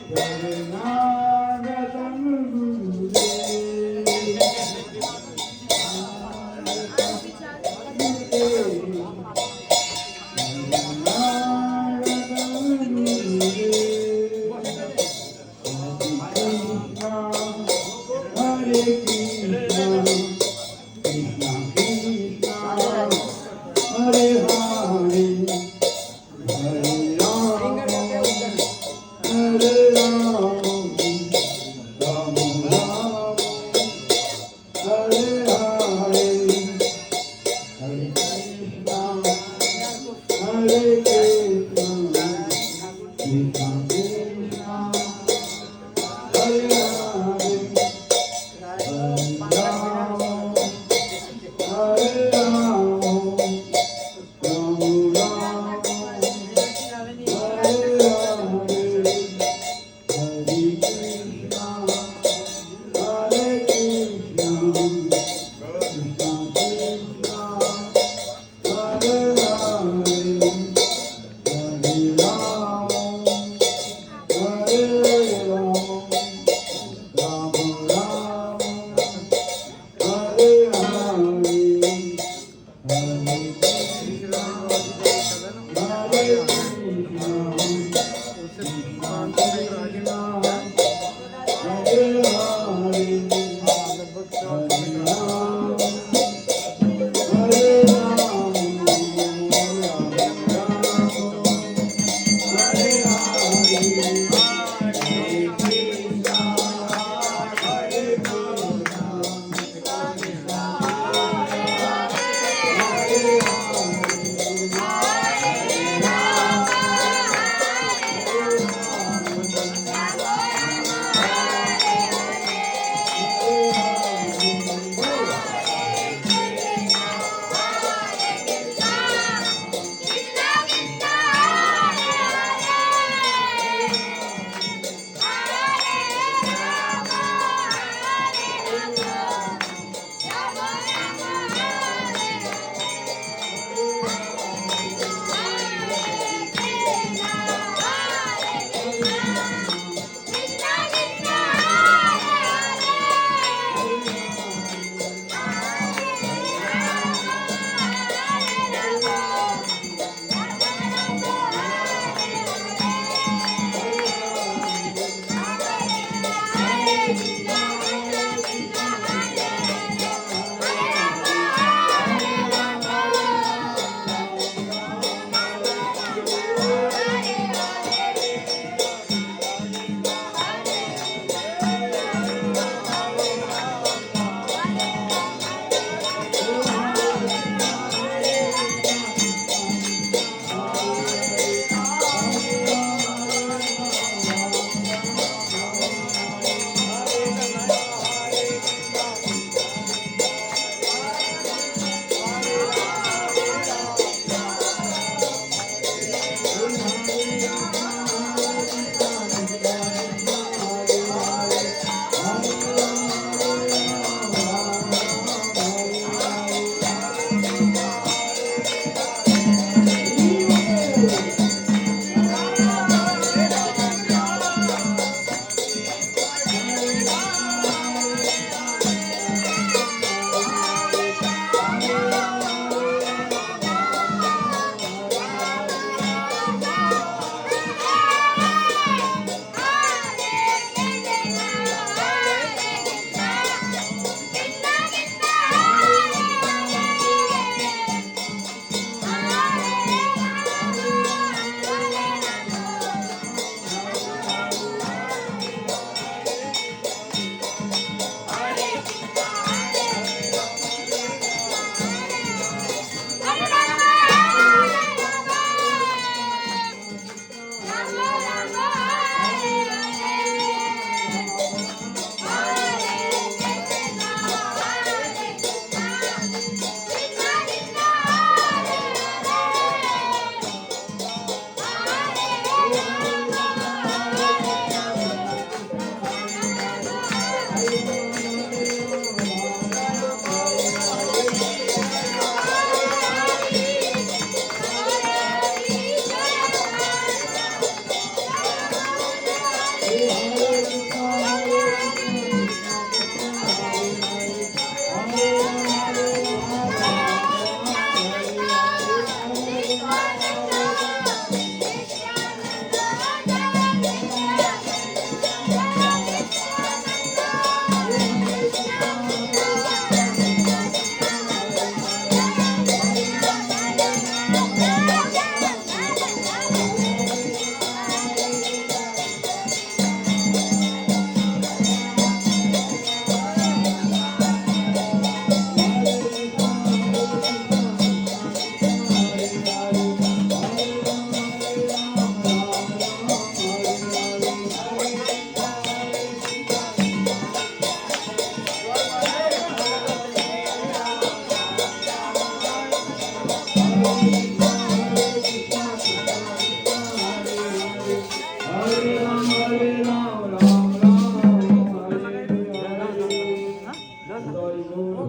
Hare Ram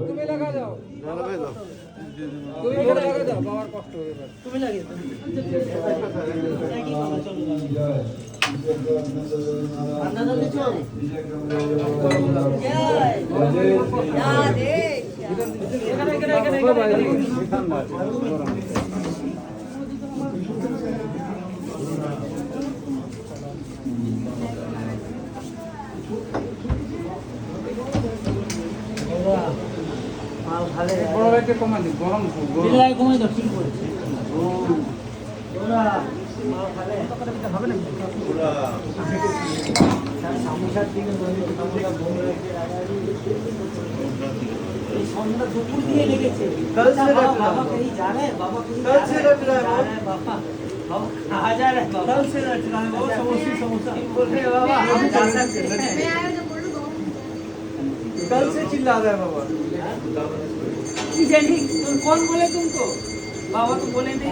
তুমি লাগা যাও বাবার কষ্ট হবে তুমি লাগিয়ে গরম কমে দাও ঠিক করেছে দুপুর দিয়ে লেগেছে कल से चिल्ला रहा है बाबा कौन बोले तुमको बाबा तो बोले नहीं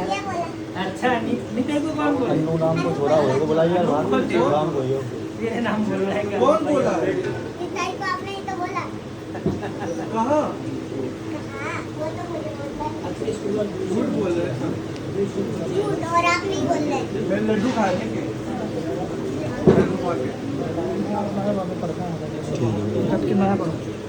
अच्छा निकल को कौन बोले नाम को छोड़ा हो बोला यार नाम को ये नाम बोल रहा है कौन बोला इसाई को आपने ही तो बोला कहाँ हाँ वो तो मुझे बोलता है झूठ बोल रहे हैं झूठ और आप नहीं बोल रहे मैं लड्डू खा रहे हैं लड्डू खा के नया करो